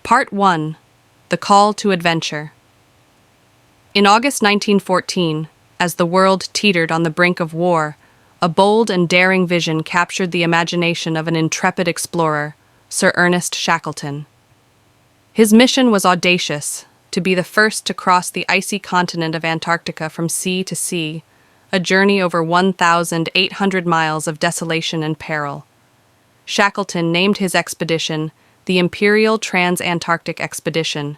Part 1. The Call to Adventure. In August 1914, as the world teetered on the brink of war, a bold and daring vision captured the imagination of an intrepid explorer, Sir Ernest Shackleton. His mission was audacious, to be the first to cross the icy continent of Antarctica from sea to sea, a journey over 1,800 miles of desolation and peril. Shackleton named his expedition the Imperial Trans-Antarctic Expedition,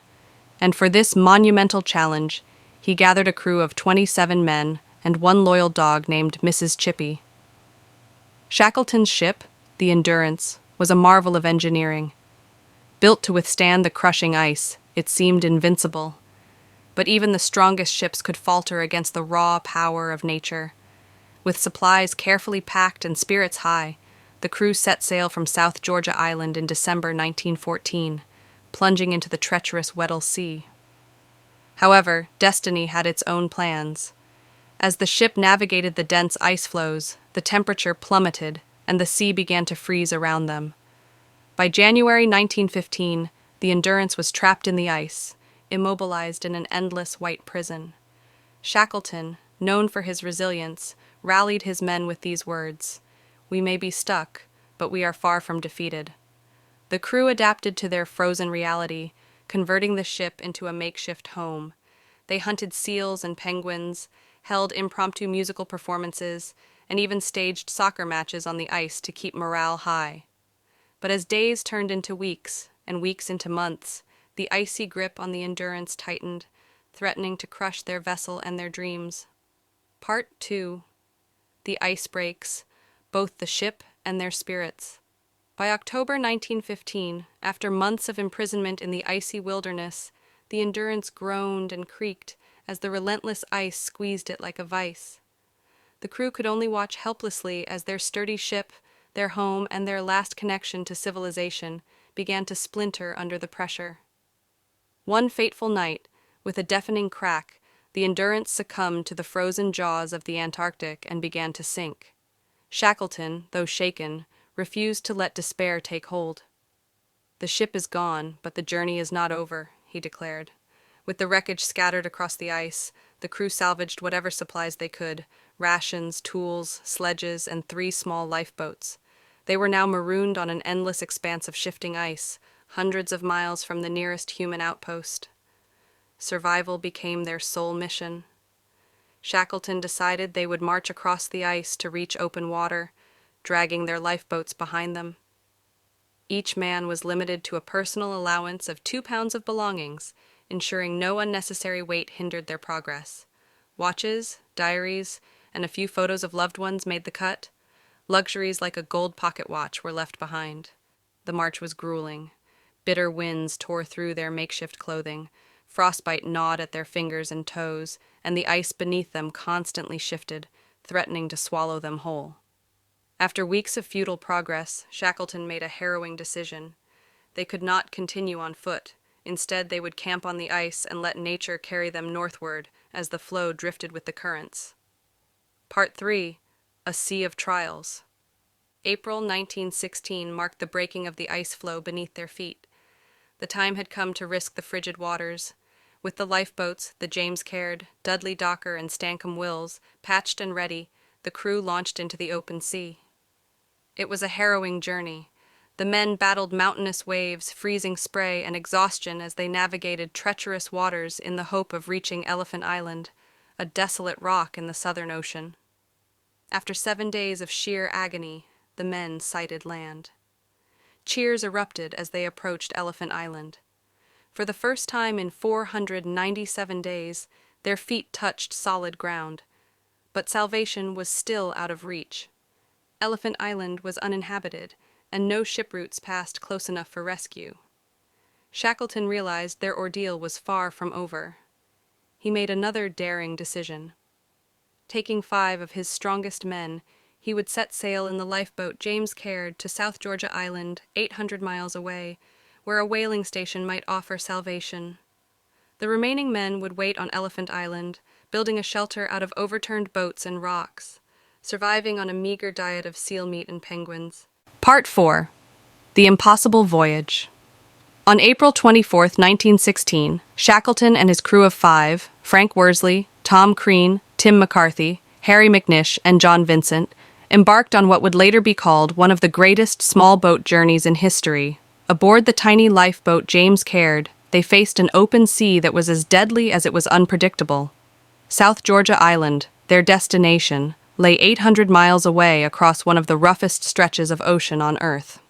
and for this monumental challenge, he gathered a crew of 27 men and one loyal dog named Mrs. Chippy. Shackleton's ship, the Endurance, was a marvel of engineering. Built to withstand the crushing ice, it seemed invincible. But even the strongest ships could falter against the raw power of nature. With supplies carefully packed and spirits high, the crew set sail from South Georgia Island in December 1914, plunging into the treacherous Weddell Sea. However, destiny had its own plans. As the ship navigated the dense ice floes, the temperature plummeted and the sea began to freeze around them. By January 1915, the Endurance was trapped in the ice, immobilized in an endless white prison. Shackleton, known for his resilience, rallied his men with these words: "We may be stuck, but we are far from defeated." The crew adapted to their frozen reality, converting the ship into a makeshift home. They hunted seals and penguins, held impromptu musical performances, and even staged soccer matches on the ice to keep morale high. But as days turned into weeks, and weeks into months, the icy grip on the Endurance tightened, threatening to crush their vessel and their dreams. Part 2. The ice breaks, both the ship and their spirits. By October 1915, after months of imprisonment in the icy wilderness, the Endurance groaned and creaked as the relentless ice squeezed it like a vice. The crew could only watch helplessly as their sturdy ship, their home, and their last connection to civilization began to splinter under the pressure. One fateful night, with a deafening crack, the Endurance succumbed to the frozen jaws of the Antarctic and began to sink. Shackleton, though shaken, refused to let despair take hold. "The ship is gone, but the journey is not over," he declared. With the wreckage scattered across the ice, the crew salvaged whatever supplies they could: rations, tools, sledges, and 3 small lifeboats. They were now marooned on an endless expanse of shifting ice, hundreds of miles from the nearest human outpost. Survival became their sole mission. Shackleton decided they would march across the ice to reach open water, dragging their lifeboats behind them. Each man was limited to a personal allowance of 2 pounds of belongings, ensuring no unnecessary weight hindered their progress. Watches, diaries, and a few photos of loved ones made the cut. Luxuries like a gold pocket watch were left behind. The march was grueling. Bitter winds tore through their makeshift clothing. Frostbite gnawed at their fingers and toes, and the ice beneath them constantly shifted, threatening to swallow them whole. After weeks of futile progress, Shackleton made a harrowing decision. They could not continue on foot. Instead, they would camp on the ice and let nature carry them northward as the floe drifted with the currents. Part 3. A Sea of Trials. April 1916 marked the breaking of the ice floe beneath their feet. The time had come to risk the frigid waters. With the lifeboats, the James Caird, Dudley Docker, and Stancomb Wills, patched and ready, the crew launched into the open sea. It was a harrowing journey. The men battled mountainous waves, freezing spray, and exhaustion as they navigated treacherous waters in the hope of reaching Elephant Island, a desolate rock in the Southern Ocean. After 7 days of sheer agony, the men sighted land. Cheers erupted as they approached Elephant Island. For the first time in 497 days, their feet touched solid ground. But salvation was still out of reach. Elephant Island was uninhabited, and no ship routes passed close enough for rescue. Shackleton realized their ordeal was far from over. He made another daring decision. Taking 5 of his strongest men, he would set sail in the lifeboat James Caird to South Georgia Island, 800 miles away, where a whaling station might offer salvation. The remaining men would wait on Elephant Island, building a shelter out of overturned boats and rocks, surviving on a meager diet of seal meat and penguins. Part 4. The Impossible Voyage. On April 24, 1916, Shackleton and his crew of 5, Frank Worsley, Tom Crean, Tim McCarthy, Harry McNish, and John Vincent, embarked on what would later be called one of the greatest small boat journeys in history. Aboard the tiny lifeboat James Caird, they faced an open sea that was as deadly as it was unpredictable. South Georgia Island, their destination, lay 800 miles away across one of the roughest stretches of ocean on Earth.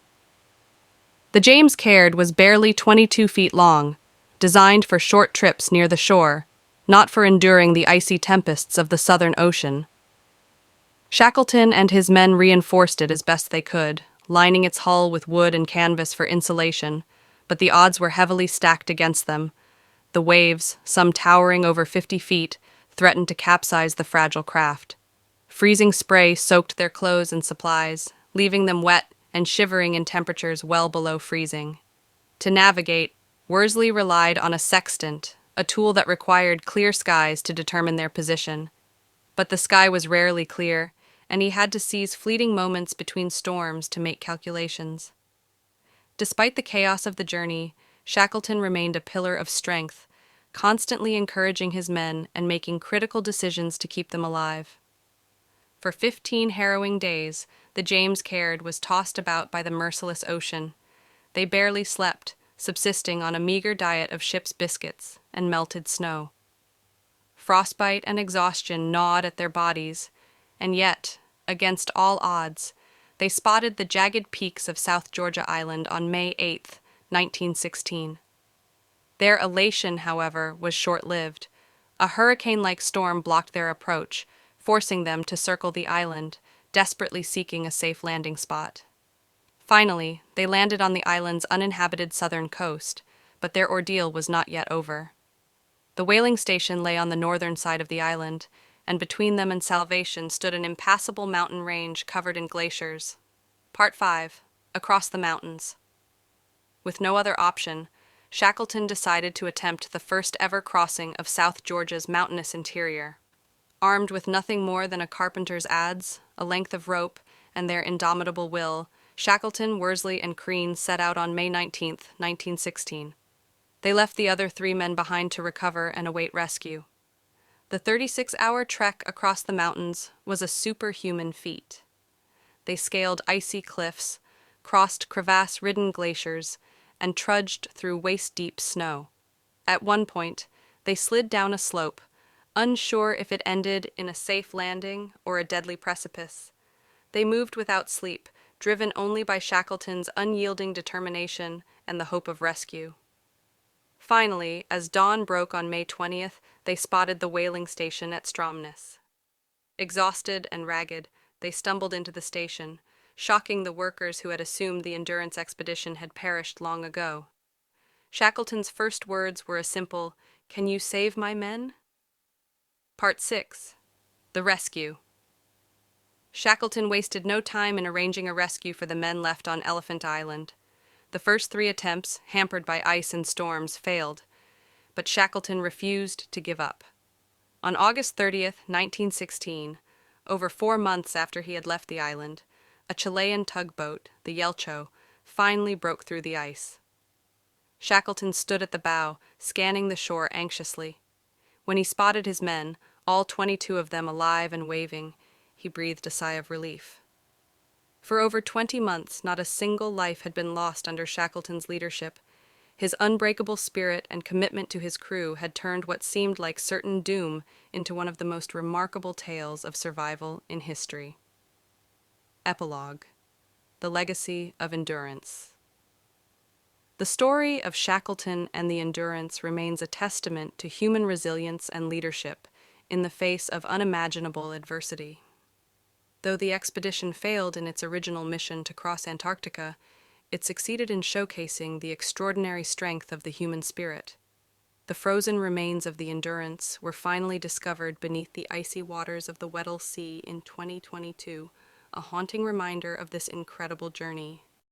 The James Caird was barely 22 feet long, designed for short trips near the shore, not for enduring the icy tempests of the Southern Ocean. Shackleton and his men reinforced it as best they could, lining its hull with wood and canvas for insulation, but the odds were heavily stacked against them. The waves, some towering over 50 feet, threatened to capsize the fragile craft. Freezing spray soaked their clothes and supplies, leaving them wet and shivering in temperatures well below freezing. To navigate, Worsley relied on a sextant, a tool that required clear skies to determine their position. But the sky was rarely clear, and he had to seize fleeting moments between storms to make calculations. Despite the chaos of the journey, Shackleton remained a pillar of strength, constantly encouraging his men and making critical decisions to keep them alive. For 15 harrowing days, the James Caird was tossed about by the merciless ocean. They barely slept, subsisting on a meager diet of ship's biscuits and melted snow. Frostbite and exhaustion gnawed at their bodies, and yet, against all odds, they spotted the jagged peaks of South Georgia Island on May 8, 1916. Their elation, however, was short-lived. A hurricane-like storm blocked their approach, forcing them to circle the island, desperately seeking a safe landing spot. Finally, they landed on the island's uninhabited southern coast, but their ordeal was not yet over. The whaling station lay on the northern side of the island, and between them and salvation stood an impassable mountain range covered in glaciers. Part 5. Across the Mountains. With no other option, Shackleton decided to attempt the first ever crossing of South Georgia's mountainous interior. Armed with nothing more than a carpenter's adze, a length of rope, and their indomitable will, Shackleton, Worsley, and Crean set out on May 19, 1916. They left the other 3 men behind to recover and await rescue. The 36-hour trek across the mountains was a superhuman feat. They scaled icy cliffs, crossed crevasse-ridden glaciers, and trudged through waist-deep snow. At one point, they slid down a slope, unsure if it ended in a safe landing or a deadly precipice. They moved without sleep, driven only by Shackleton's unyielding determination and the hope of rescue. Finally, as dawn broke on May 20th, they spotted the whaling station at Stromness. Exhausted and ragged, they stumbled into the station, shocking the workers who had assumed the Endurance expedition had perished long ago. Shackleton's first words were a simple, "Can you save my men?" Part 6. The Rescue. Shackleton wasted no time in arranging a rescue for the men left on Elephant Island. The first 3 attempts, hampered by ice and storms, failed, but Shackleton refused to give up. On August 30th, 1916, over 4 months after he had left the island, a Chilean tugboat, the Yelcho, finally broke through the ice. Shackleton stood at the bow, scanning the shore anxiously. When he spotted his men, all 22 of them alive and waving, he breathed a sigh of relief. For over 20 months, not a single life had been lost under Shackleton's leadership. His unbreakable spirit and commitment to his crew had turned what seemed like certain doom into one of the most remarkable tales of survival in history. Epilogue. The Legacy of Endurance. The story of Shackleton and the Endurance remains a testament to human resilience and leadership in the face of unimaginable adversity. Though the expedition failed in its original mission to cross Antarctica, it succeeded in showcasing the extraordinary strength of the human spirit. The frozen remains of the Endurance were finally discovered beneath the icy waters of the Weddell Sea in 2022, a haunting reminder of this incredible journey.